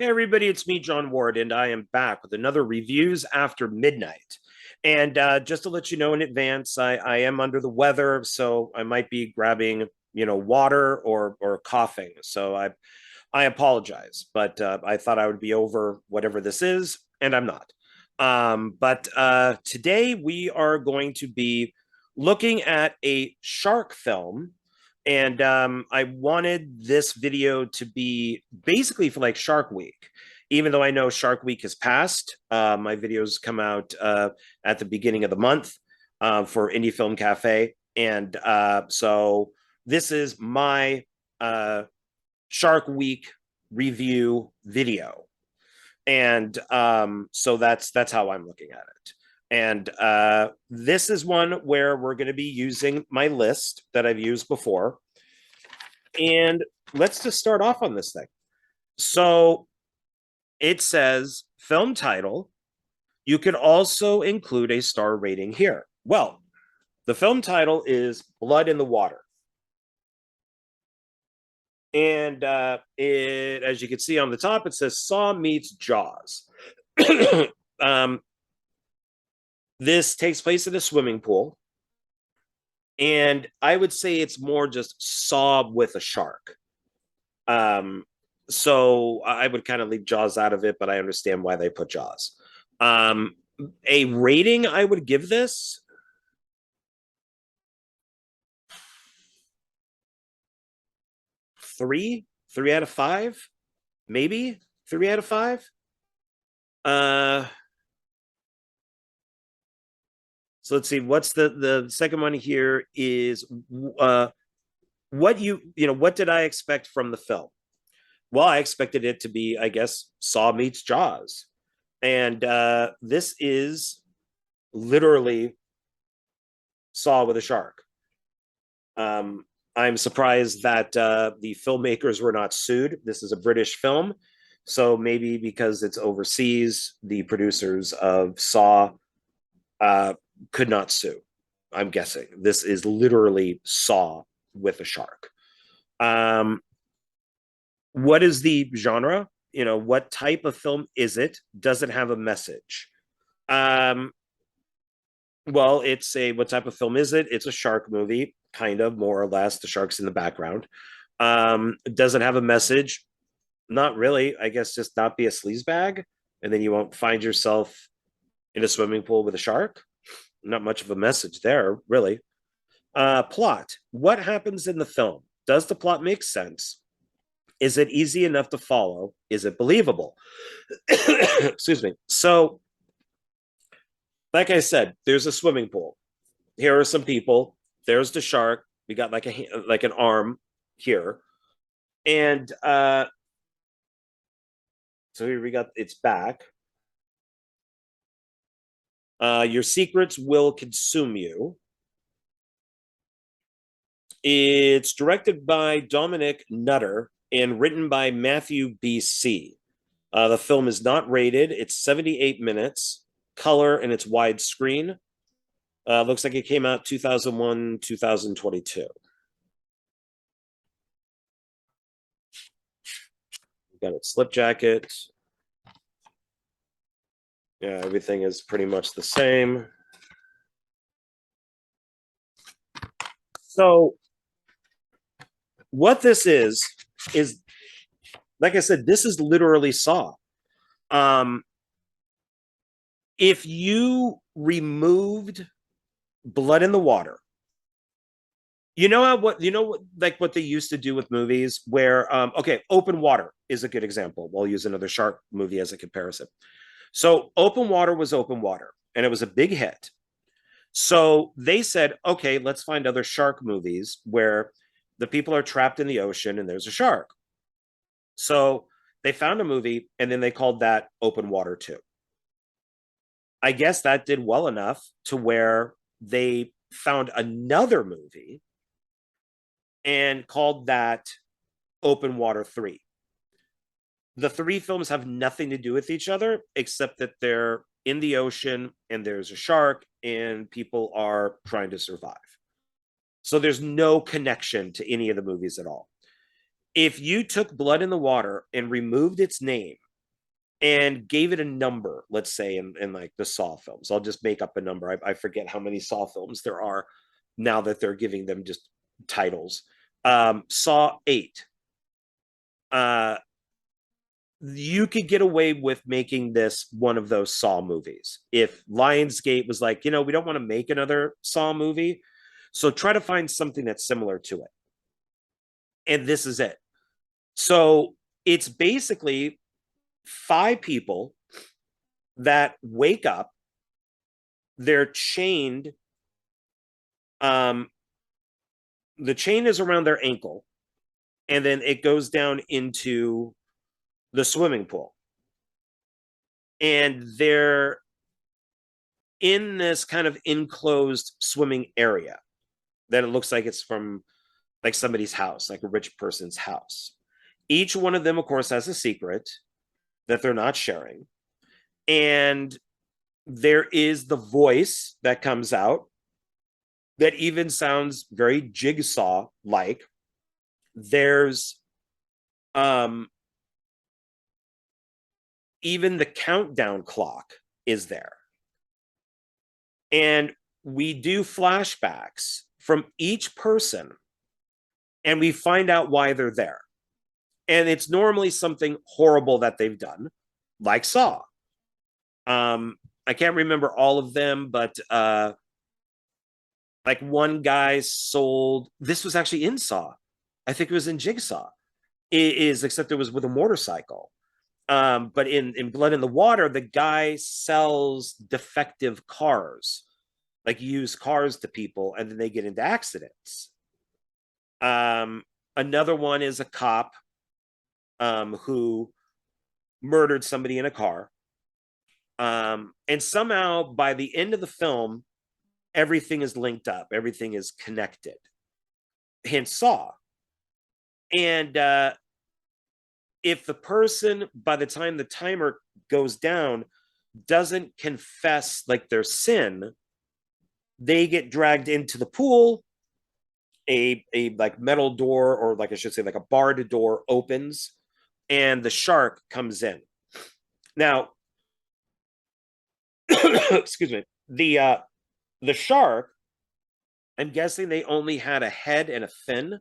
Hey everybody, it's me, John Ward, and I am back with another Reviews After Midnight. And just to let you know in advance, I am under the weather, so I might be grabbing, water or coughing. So I apologize, but I thought I would be over whatever this is, and I'm not. But today we are going to be looking at a shark film, and I wanted this video to be basically for like Shark Week. Even though I know Shark Week has passed, my videos come out at the beginning of the month for Indie Film Cafe. And so this is my Shark Week review video. And so that's how I'm looking at it. And this is one where we're going to be using my list that I've used before. And let's just start off on this thing. So it says film title. You can also include a star rating here. Well, the film title is Blood in the Water. And as you can see on the top, it says Saw meets Jaws. This takes place in a swimming pool. And I would say it's more just Saw with a shark. So I would kind of leave Jaws out of it, but I understand why they put Jaws. A rating I would give this, three out of five, maybe 3 out of 5. So let's see. What's the second one here is what what did I expect from the film? Well, I expected it to be, I guess, Saw meets Jaws. And this is literally Saw with a shark. I'm surprised that the filmmakers were not sued. This is a British film. So maybe because it's overseas, the producers of Saw could not sue. I'm guessing. This is literally Saw with a shark. What is the genre? What type of film is it? Does it have a message? Well, what type of film is it? It's a shark movie, kind of, more or less. The shark's in the background. Does it have a message? Not really. I guess just not be a sleazebag, and then you won't find yourself in a swimming pool with a shark. Not much of a message there, really. Plot. What happens in the film? Does the plot make sense? Is it easy enough to follow? Is it believable? Excuse me. So, like I said, there's a swimming pool. Here are some people. There's the shark. We got like an arm here, and so here we got its back. Your secrets will consume you. It's directed by Dominic Nutter and written by Matthew B.C. The film is not rated. It's 78 minutes, color, and it's widescreen. Looks like it came out 2001, 2022. Got its slip jacket. Yeah, everything is pretty much the same. So what this is like I said, this is literally Saw. If you removed Blood in the Water, what they used to do with movies where Open Water is a good example. We'll use another shark movie as a comparison. So Open Water was Open Water, and it was a big hit. So they said, okay, let's find other shark movies where the people are trapped in the ocean and there's a shark. So they found a movie, and then they called that Open Water 2. I guess that did well enough to where they found another movie and called that Open Water 3. The three films have nothing to do with each other except that they're in the ocean and there's a shark and people are trying to survive. So there's no connection to any of the movies at all. If you took Blood in the Water and removed its name and gave it a number, let's say in like the Saw films. I'll just make up a number. I forget how many Saw films there are now that they're giving them just titles. Saw 8. Uh, you could get away with making this one of those Saw movies. If Lionsgate was like, we don't want to make another Saw movie, so try to find something that's similar to it. And this is it. So it's basically 5 people that wake up, they're chained. Um, the chain is around their ankle, and then it goes down into the swimming pool. And they're in this kind of enclosed swimming area that it looks like it's from like somebody's house, like a rich person's house. Each one of them, of course, has a secret that they're not sharing. And there is the voice that comes out that even sounds very Jigsaw like. There's even the countdown clock is there. And we do flashbacks from each person and we find out why they're there. And it's normally something horrible that they've done, like Saw. I can't remember all of them, but like one guy sold, this was actually in Saw. I think it was in Jigsaw. It is, except it was with a motorcycle. But in Blood in the Water, the guy sells defective cars, like used cars to people, and then they get into accidents. Another one is a cop who murdered somebody in a car. And somehow by the end of the film, everything is linked up, everything is connected. Hence Saw. And if the person, by the time the timer goes down, doesn't confess like their sin, they get dragged into the pool. A like metal door, or like I should say, like a barred door opens, and the shark comes in. Now, excuse me, the shark, I'm guessing they only had a head and a fin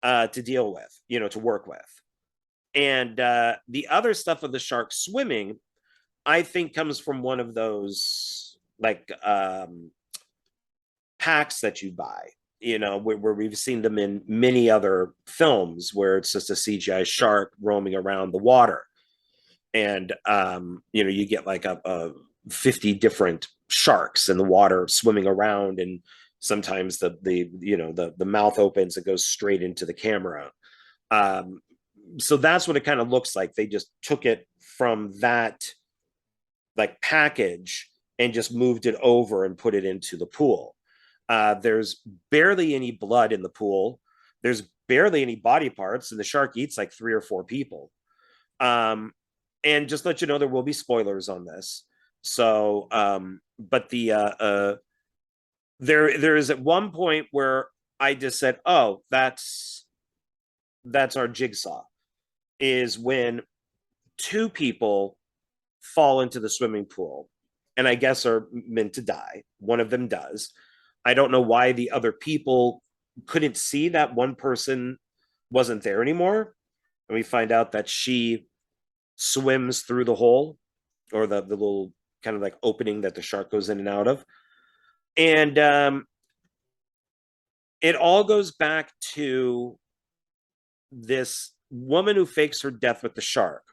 to deal with, to work with. And the other stuff of the shark swimming, I think comes from one of those like packs that you buy, where we've seen them in many other films where it's just a CGI shark roaming around the water. And, you get like a 50 different sharks in the water swimming around. And sometimes the mouth opens, it goes straight into the camera. So that's what it kind of looks like. They just took it from that like package and just moved it over and put it into the pool. There's barely any blood in the pool. There's barely any body parts, and the shark eats like 3 or 4 people. And just let you know, there will be spoilers on this. So, but there is at one point where I just said, "Oh, that's our Jigsaw." Is when 2 people fall into the swimming pool, and I guess are meant to die. One of them does. I don't know why the other people couldn't see that one person wasn't there anymore. And we find out that she swims through the hole, or the little kind of like opening that the shark goes in and out of. And it all goes back to this woman who fakes her death with the shark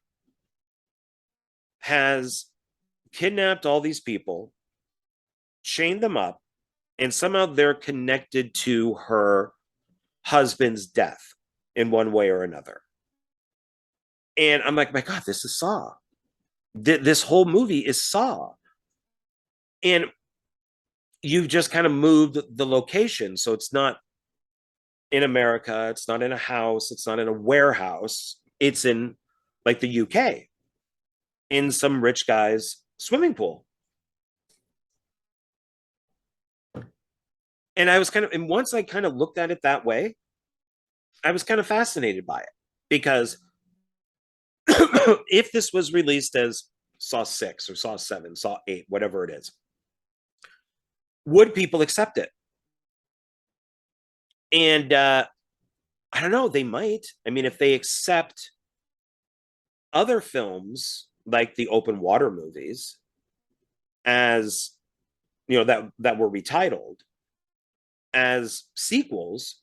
has kidnapped all these people, chained them up, and somehow they're connected to her husband's death in one way or another. And I'm like, my God, this is Saw. This whole movie is Saw. And you've just kind of moved the location. So it's not in America, it's not in a house, it's not in a warehouse, it's in like the UK, in some rich guy's swimming pool. And I was and once I kind of looked at it that way, I was kind of fascinated by it, because if this was released as Saw 6 or Saw 7, Saw 8, whatever it is, would people accept it? And I don't know, they might. I mean, if they accept other films like the open water movies as, that were retitled as sequels,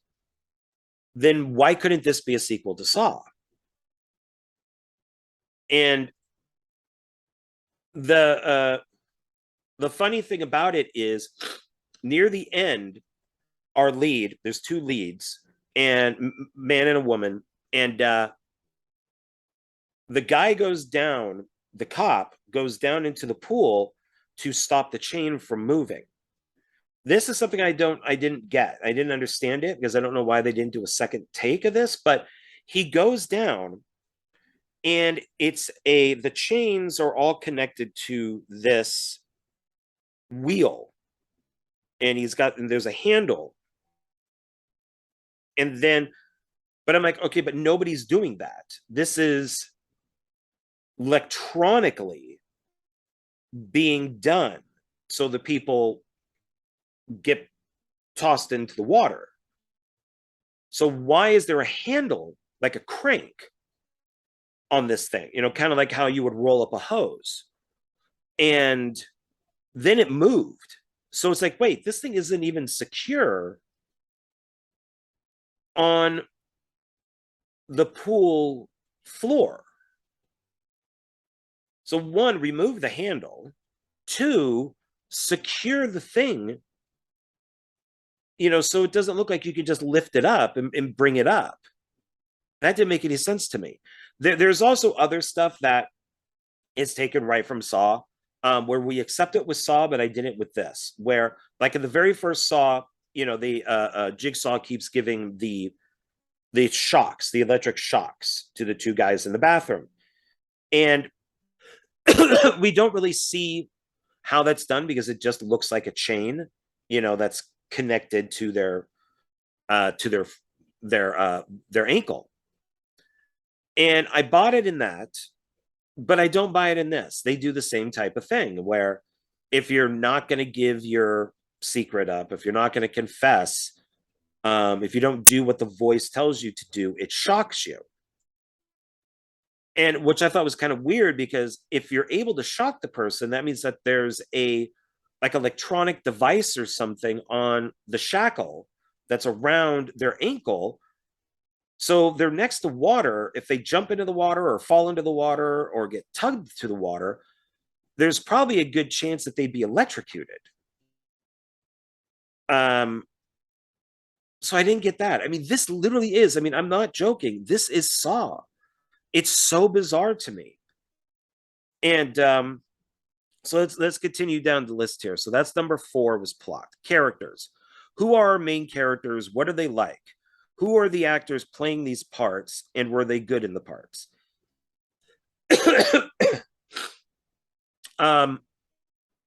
then why couldn't this be a sequel to Saw? And the funny thing about it is, near the end, our lead, there's two leads, and man and a woman, and the guy goes down, the cop goes down into the pool to stop the chain from moving. This is something I didn't get. I didn't understand it because I don't know why they didn't do a second take of this, but he goes down, and the chains are all connected to this wheel, and there's a handle. And then, but I'm like, okay, but nobody's doing that. This is electronically being done so the people get tossed into the water. So why is there a handle like a crank on this thing? Kind of like how you would roll up a hose. And then it moved. So it's like, wait, this thing isn't even secure on the pool floor. So one, remove the handle. Two, secure the thing, so it doesn't look like you can just lift it up and bring it up. That didn't make any sense to me. There's also other stuff that is taken right from Saw, where we accept it with Saw, but I didn't with this. Where, like in the very first Saw, the Jigsaw keeps giving the shocks, the electric shocks, to the two guys in the bathroom, and we don't really see how that's done because it just looks like a chain, that's connected to their ankle. And I bought it in that, but I don't buy it in this. They do the same type of thing where, if you're not going to give your secret up, if you're not going to confess, if you don't do what the voice tells you to do, it shocks you. And which I thought was kind of weird, because if you're able to shock the person, that means that there's a like electronic device or something on the shackle that's around their ankle. So they're next to water. If they jump into the water or fall into the water or get tugged to the water, there's probably a good chance that they'd be electrocuted. So I didn't get that. I mean, this literally is, I mean, I'm not joking. This is Saw. It's so bizarre to me. And so let's continue down the list here. So that's number 4, was plot. Characters. Who are our main characters? What are they like? Who are the actors playing these parts, and were they good in the parts? None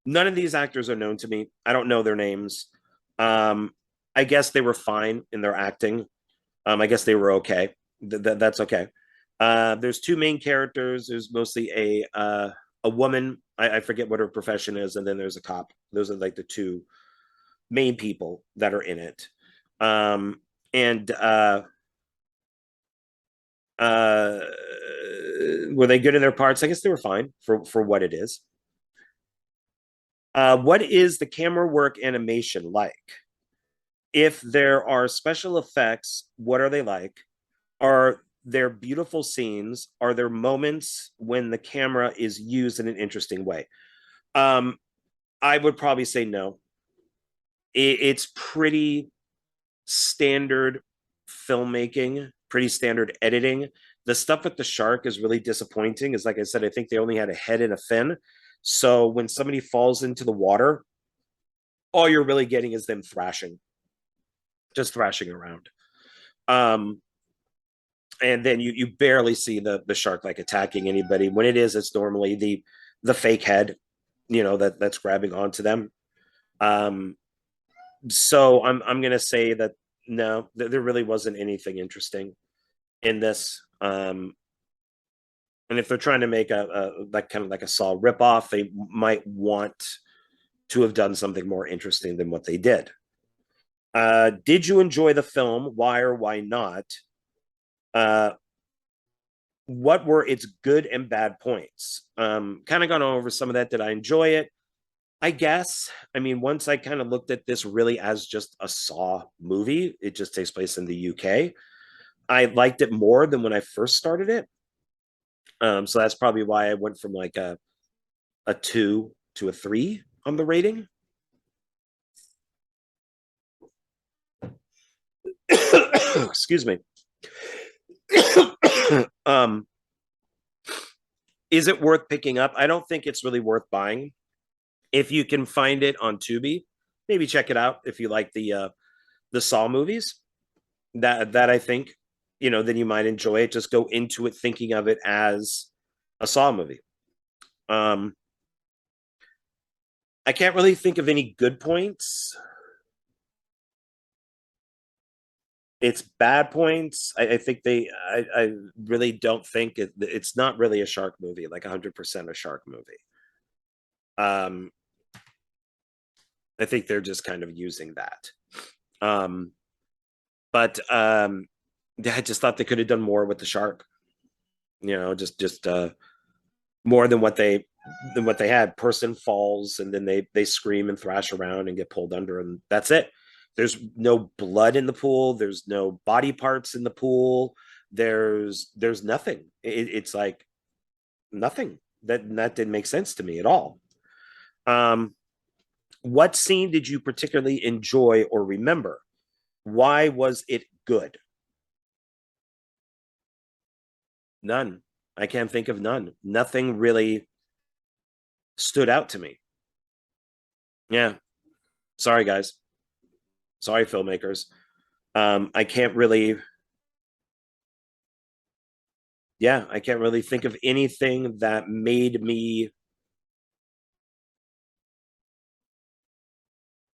of these actors are known to me. I don't know their names. I guess they were fine in their acting. I guess they were okay. That's okay. There's 2 main characters. There's mostly a woman. I forget what her profession is, and then there's a cop. Those are like the 2 main people that are in it. And were they good in their parts? I guess they were fine for what it is. What is the camera work animation like? If there are special effects, what are they like? Are there beautiful scenes? Are there moments when the camera is used in an interesting way? I would probably say no. It's pretty standard filmmaking, pretty standard editing. The stuff with the shark is really disappointing. Is, like I said, I think they only had a head and a fin. So when somebody falls into the water, all you're really getting is them thrashing, just thrashing around. And then you barely see the shark like attacking anybody. When it is, it's normally the fake head, that's grabbing onto them. So I'm gonna say that no, there really wasn't anything interesting in this. And if they're trying to make a like kind of like a Saw ripoff, they might want to have done something more interesting than what they did. Did you enjoy the film? Why or why not? Uh, what were its good and bad points? Kind of gone over some of that. Did I enjoy it? I guess. I mean, once I kind of looked at this really as just a Saw movie, it just takes place in the UK. I liked it more than when I first started it. So that's probably why I went from like a two to a three on the rating. Excuse me. um, is it worth picking up? I don't think it's really worth buying. If you can find it on Tubi, maybe check it out if you like the Saw movies. That I think, then you might enjoy it. Just go into it thinking of it as a Saw movie. Um, I can't really think of any good points. It's bad points. I think I really don't think it's not really a shark movie, like 100% a shark movie. Um, I think they're just kind of using that. Um, but I just thought they could have done more with the shark. Just more than what they had. Person falls and then they scream and thrash around and get pulled under, and that's it. There's no blood in the pool. There's no body parts in the pool. There's nothing. It's like nothing. That didn't make sense to me at all. Um, what scene did you particularly enjoy or remember? Why was it good? None. I can't think of none. Nothing really stood out to me. Yeah. Sorry, guys. Sorry, filmmakers. I can't really, yeah, I can't really think of anything that made me,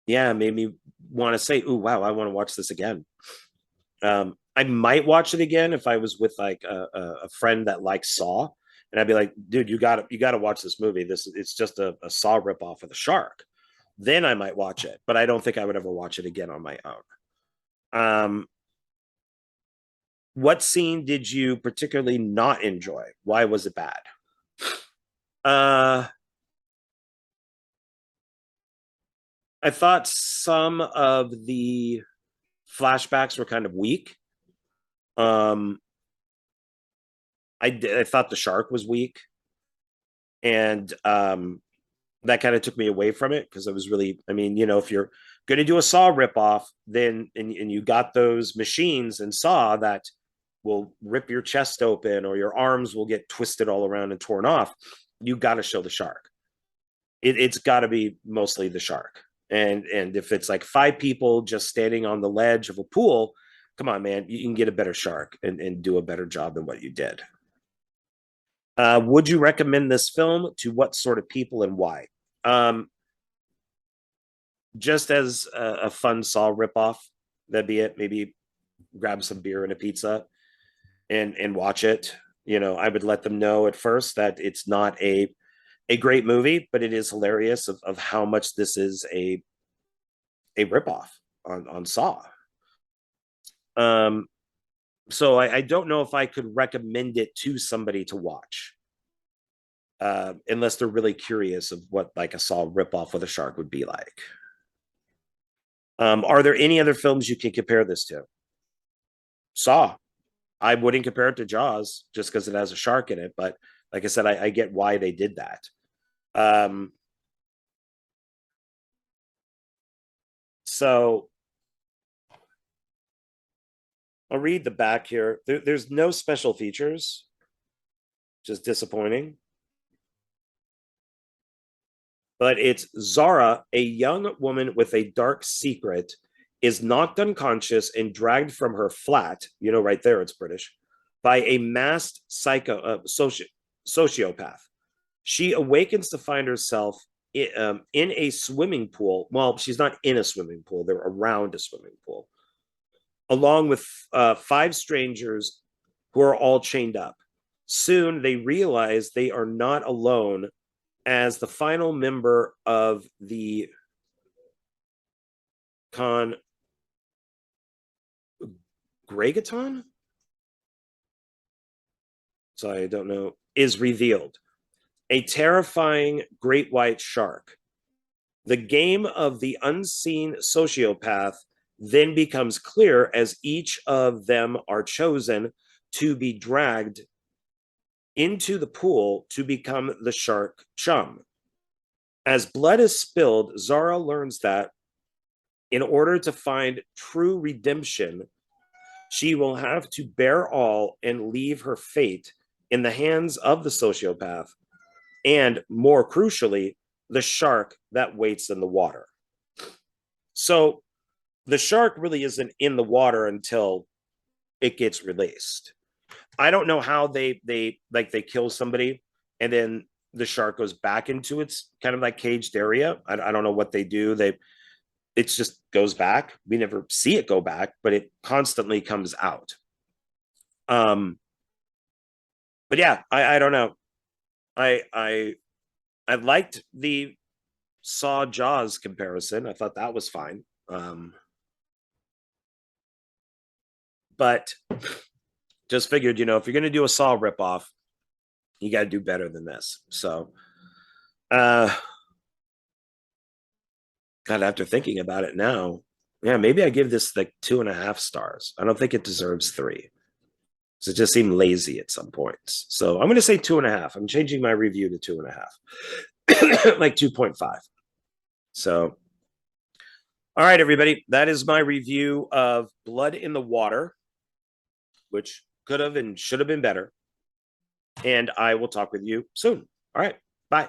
yeah, made me want to say, "Ooh, wow, I want to watch this again." I might watch it again if I was with like a friend that likes Saw, and I'd be like, "Dude, you got to watch this movie. It's just a Saw ripoff of the shark." Then I might watch it, but I don't think I would ever watch it again on my own. Um, what scene did you particularly not enjoy? Why was it bad? Uh, I thought some of the flashbacks were kind of weak. Um, I thought the shark was weak, and that kind of took me away from it because I was really, I mean, if you're going to do a Saw ripoff, then and you got those machines and Saw that will rip your chest open or your arms will get twisted all around and torn off, you got to show the shark. It's got to be mostly the shark. And if it's like five people just standing on the ledge of a pool, come on, man, you can get a better shark and do a better job than what you did. Would you recommend this film to what sort of people and why? Um, just as a fun Saw ripoff, that'd be it. Maybe grab some beer and a pizza and watch it. I would let them know at first that it's not a great movie, but it is hilarious of how much this is a ripoff on Saw. Um, so I don't know if I could recommend it to somebody to watch, unless they're really curious of what like a Saw ripoff with a shark would be like. Are there any other films you can compare this to? Saw. I wouldn't compare it to Jaws just because it has a shark in it, but like I said, I get why they did that. Um, so I'll read the back here. There's no special features, just disappointing. But it's Zara, a young woman with a dark secret, is knocked unconscious and dragged from her flat. Right there, it's British, by a masked sociopath. She awakens to find herself in a swimming pool. Well, she's not in a swimming pool; they're around a swimming pool, along with five strangers who are all chained up. Soon they realize they are not alone, as the final member of the Gregaton, so I don't know, is revealed. A terrifying great white shark. The game of the unseen sociopath then becomes clear as each of them are chosen to be dragged into the pool to become the shark chum. As blood is spilled, Zara learns that in order to find true redemption, she will have to bear all and leave her fate in the hands of the sociopath, and more crucially, the shark that waits in the water. So the shark really isn't in the water until it gets released. I don't know how they kill somebody and then the shark goes back into its kind of like caged area. I don't know what they do. It just goes back. We never see it go back, but it constantly comes out. But yeah, I don't know. I liked the Saw Jaws comparison. I thought that was fine. But just figured, if you're going to do a Saw ripoff, you got to do better than this. So, God, after thinking about it now, yeah, maybe I give this like 2.5 stars. I don't think it deserves 3. So it just seemed lazy at some points. So I'm going to say 2.5. I'm changing my review to 2.5, like 2.5. So, all right, everybody, that is my review of Blood in the Water, which could have and should have been better. And I will talk with you soon. All right, bye.